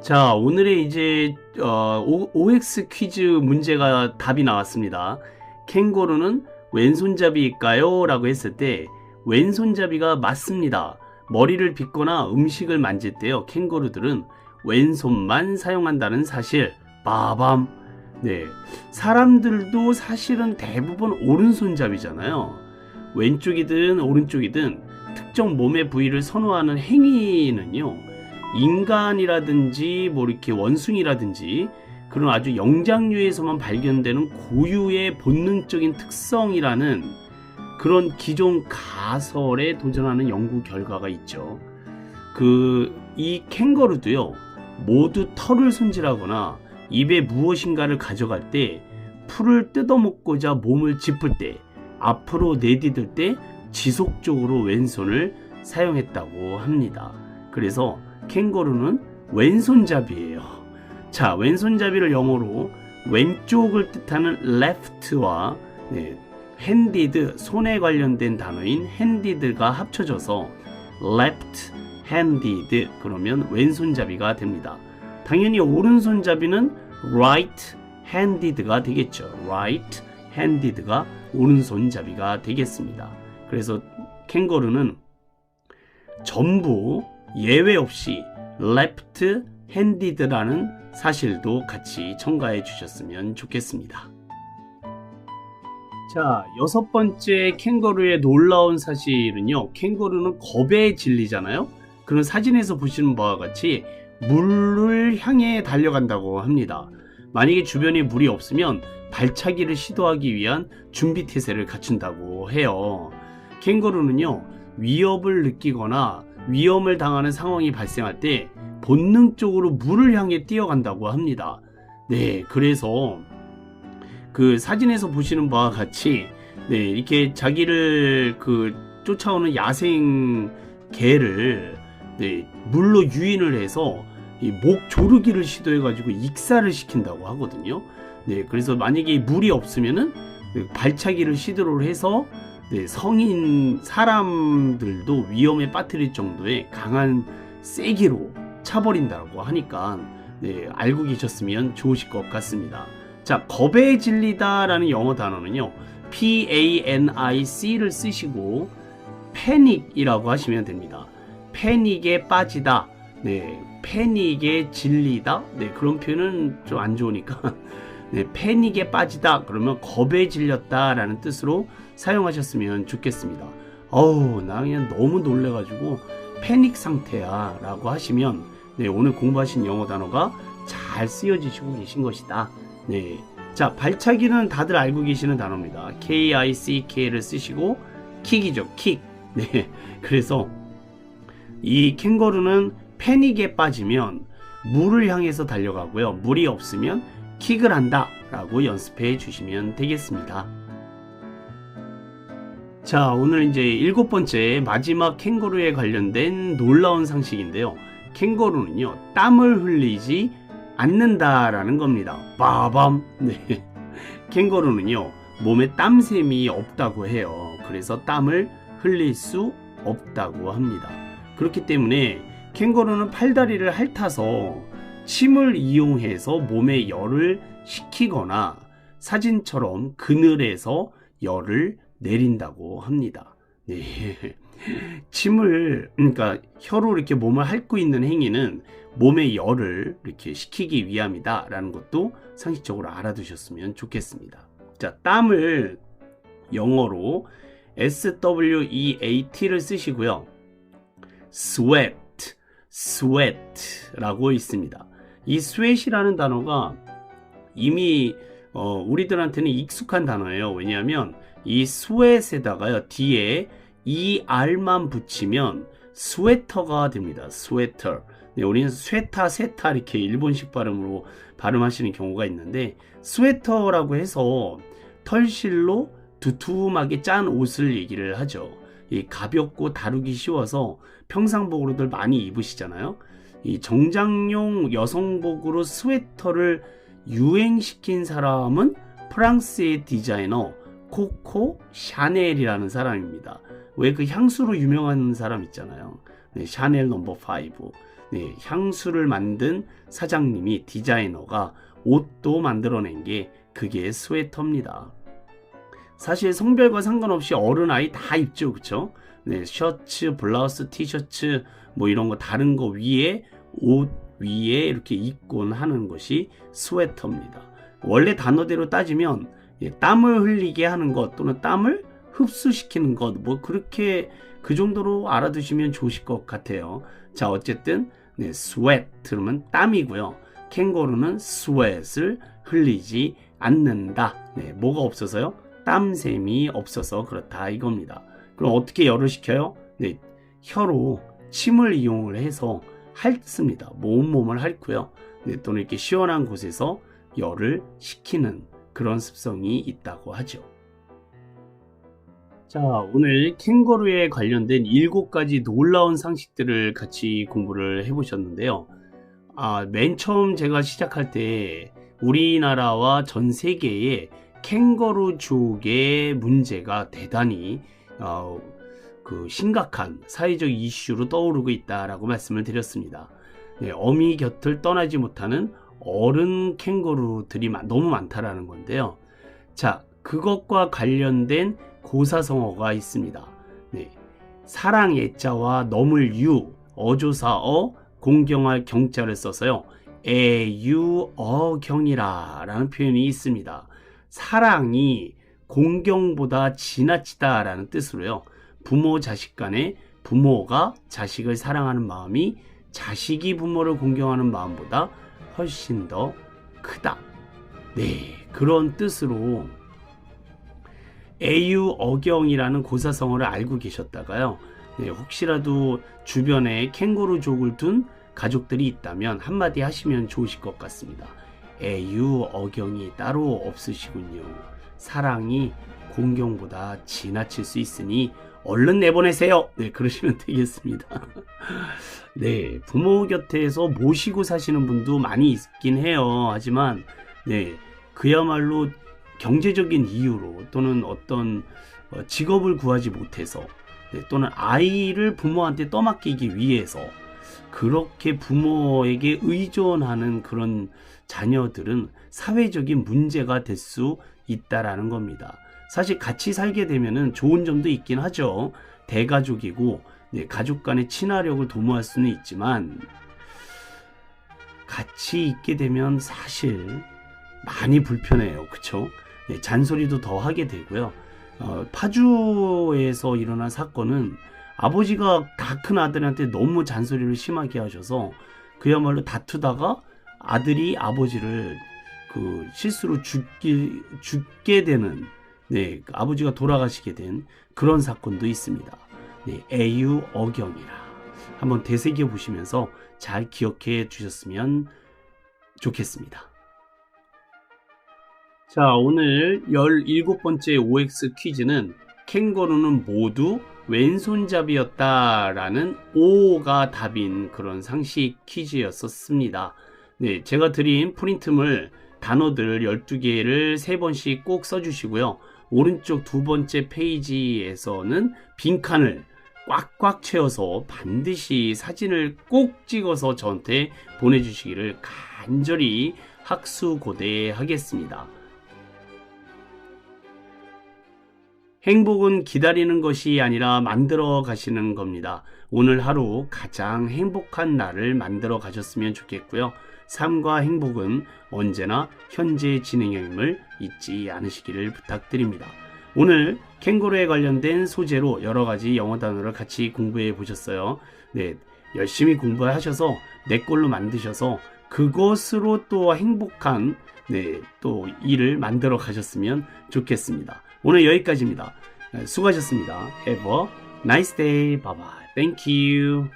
자, 오늘의 이제 OX 퀴즈 문제가 답이 나왔습니다. 캥거루는 왼손잡이일까요? 라고 했을 때 왼손잡이가 맞습니다. 머리를 빗거나 음식을 만질 때요, 캥거루들은 왼손만 사용한다는 사실. 빠밤. 네, 사람들도 사실은 대부분 오른손잡이잖아요. 왼쪽이든 오른쪽이든 특정 몸의 부위를 선호하는 행위는요, 인간이라든지 뭐 이렇게 원숭이라든지 그런 아주 영장류에서만 발견되는 고유의 본능적인 특성이라는 그런 기존 가설에 도전하는 연구 결과가 있죠. 이 캥거루도요, 모두 털을 손질하거나 입에 무엇인가를 가져갈 때, 풀을 뜯어먹고자 몸을 짚을 때, 앞으로 내디딜 때 지속적으로 왼손을 사용했다고 합니다. 그래서 캥거루는 왼손잡이에요. 자, 왼손잡이를 영어로 왼쪽을 뜻하는 left와 handed, 손에 관련된 단어인 handed가 합쳐져서 left-handed, 그러면 왼손잡이가 됩니다. 당연히 오른손잡이는 right-handed가 되겠죠. right-handed가 오른손잡이가 되겠습니다. 그래서 캥거루는 전부 예외 없이 left-handed라는 사실도 같이 첨가해 주셨으면 좋겠습니다. 자, 6번째 캥거루의 놀라운 사실은요, 캥거루는 겁에 질리잖아요. 그런 사진에서 보시는 바와 같이 물을 향해 달려간다고 합니다. 만약에 주변에 물이 없으면 발차기를 시도하기 위한 준비 태세를 갖춘다고 해요. 캥거루는요, 위협을 느끼거나 위험을 당하는 상황이 발생할 때 본능적으로 물을 향해 뛰어간다고 합니다. 네, 그래서 그 사진에서 보시는 바와 같이 이렇게 자기를 쫓아오는 야생 개를 물로 유인을 해서 이 목 조르기를 시도해 가지고 익사를 시킨다고 하거든요. 그래서 만약에 물이 없으면은 발차기를 시도를 해서 성인 사람들도 위험에 빠뜨릴 정도의 강한 세기로 차버린다고 하니까 알고 계셨으면 좋으실 것 같습니다. 자, 겁에 질리다 라는 영어 단어는요, PANIC를 쓰시고 패닉이라고 하시면 됩니다. 패닉에 빠지다, 패닉에 질리다, 그런 표현은 좀 안 좋으니까 패닉에 빠지다 그러면 겁에 질렸다 라는 뜻으로 사용하셨으면 좋겠습니다. 나 그냥 너무 놀래가지고 패닉 상태야 라고 하시면 오늘 공부하신 영어 단어가 잘 쓰여지시고 계신 것이다. 자, 발차기는 다들 알고 계시는 단어입니다. KICK를 쓰시고 킥이죠, 킥. 그래서 이 캥거루는 패닉에 빠지면 물을 향해서 달려가고요, 물이 없으면 킥을 한다 라고 연습해 주시면 되겠습니다. 자, 오늘 이제 7번째 마지막 캥거루에 관련된 놀라운 상식인데요, 캥거루는요, 땀을 흘리지 않는다라는 겁니다. 빠밤. 캥거루는요, 몸에 땀샘이 없다고 해요. 그래서 땀을 흘릴 수 없다고 합니다. 그렇기 때문에 캥거루는 팔다리를 핥아서 침을 이용해서 몸에 열을 식히거나 사진처럼 그늘에서 열을 내린다고 합니다. 침을, 그러니까 혀로 이렇게 몸을 핥고 있는 행위는 몸의 열을 이렇게 식히기 위함이다 라는 것도 상식적으로 알아두셨으면 좋겠습니다. 자, 땀을 영어로 SWEAT를 쓰시고요, sweat라고 있습니다. 이 sweat이라는 단어가 이미 우리들한테는 익숙한 단어예요. 왜냐하면 이 sweat에다가요, 뒤에 ER만 붙이면 스웨터가 됩니다. 스웨터. 우리는 스웨타, 세타 이렇게 일본식 발음으로 발음하시는 경우가 있는데, 스웨터라고 해서 털실로 두툼하게 짠 옷을 얘기를 하죠. 이 가볍고 다루기 쉬워서 평상복으로들 많이 입으시잖아요. 이 정장용 여성복으로 스웨터를 유행시킨 사람은 프랑스의 디자이너 코코 샤넬이라는 사람입니다. 왜 그 향수로 유명한 사람 있잖아요. 샤넬 넘버 5. 네, 향수를 만든 사장님이 디자이너가 옷도 만들어낸 게 그게 스웨터입니다. 사실 성별과 상관없이 어른 아이 다 입죠, 그쵸? 네, 셔츠, 블라우스, 티셔츠 뭐 이런 거 다른 거 위에 옷 위에 이렇게 입곤 하는 것이 스웨터입니다. 원래 단어대로 따지면 땀을 흘리게 하는 것 또는 땀을 흡수시키는 것 뭐 그렇게 그 정도로 알아두시면 좋으실 것 같아요. 자, 어쨌든 네, sweat 그러면 땀이고요. 캥거루는 sweat을 흘리지 않는다. 네, 뭐가 없어서요? 땀샘이 없어서 그렇다 이겁니다. 그럼 어떻게 열을 식혀요? 네, 혀로 침을 이용을 해서 핥습니다. 온몸을 핥고요. 네, 또는 이렇게 시원한 곳에서 열을 식히는 그런 습성이 있다고 하죠. 자, 오늘 캥거루에 관련된 7가지 놀라운 상식들을 같이 공부를 해보셨는데요. 맨 처음 제가 시작할 때 우리나라와 전 세계에 캥거루족의 문제가 대단히 심각한 사회적 이슈로 떠오르고 있다라고 말씀을 드렸습니다. 네, 어미 곁을 떠나지 못하는 어른 캥거루들이 너무 많다라는 건데요. 자, 그것과 관련된 고사성어가 있습니다. 네, 사랑 애자와 넘을 유, 어조사어, 공경할 경자를 써서요. 애유어경이라 라는 표현이 있습니다. 사랑이 공경보다 지나치다 라는 뜻으로요. 부모 자식 간에 부모가 자식을 사랑하는 마음이 자식이 부모를 공경하는 마음보다 훨씬 더 크다. 네, 그런 뜻으로 애유어경이라는 고사성어를 알고 계셨다가요. 네, 혹시라도 주변에 캥거루족을 둔 가족들이 있다면 한마디 하시면 좋으실 것 같습니다. 애유어경이 따로 없으시군요. 사랑이 공경보다 지나칠 수 있으니 얼른 내보내세요. 네, 그러시면 되겠습니다. 네, 부모 곁에서 모시고 사시는 분도 많이 있긴 해요. 하지만 네, 그야말로 경제적인 이유로 또는 어떤 직업을 구하지 못해서 또는 아이를 부모한테 떠맡기기 위해서 그렇게 부모에게 의존하는 그런 자녀들은 사회적인 문제가 될 수 있다라는 겁니다. 사실 같이 살게 되면은 좋은 점도 있긴 하죠. 대가족이고 가족 간의 친화력을 도모할 수는 있지만 같이 있게 되면 사실 많이 불편해요. 그쵸? 네, 잔소리도 더 하게 되고요. 파주에서 일어난 사건은 아버지가 다 큰 아들한테 너무 잔소리를 심하게 하셔서 그야말로 다투다가 아들이 아버지를 실수로 죽게 되는 네, 아버지가 돌아가시게 된 그런 사건도 있습니다. 네, 애유어경이라 한번 되새겨 보시면서 잘 기억해 주셨으면 좋겠습니다. 자, 오늘 17번째 OX 퀴즈는 캥거루는 모두 왼손잡이였다라는 O가 답인 그런 상식 퀴즈였었습니다. 네, 제가 드린 프린트물 단어들 12개를 3번씩 꼭 써주시고요. 오른쪽 2번째 페이지에서는 빈칸을 꽉꽉 채워서 반드시 사진을 꼭 찍어서 저한테 보내주시기를 간절히 학수고대하겠습니다. 행복은 기다리는 것이 아니라 만들어 가시는 겁니다. 오늘 하루 가장 행복한 날을 만들어 가셨으면 좋겠고요. 삶과 행복은 언제나 현재 진행형임을 잊지 않으시기를 부탁드립니다. 오늘 캥거루에 관련된 소재로 여러 가지 영어 단어를 같이 공부해 보셨어요. 네, 열심히 공부하셔서 내 걸로 만드셔서 그것으로 또 행복한 또 일을 만들어 가셨으면 좋겠습니다. 오늘 여기까지입니다. 수고하셨습니다. Have a nice day. Bye bye. Thank you.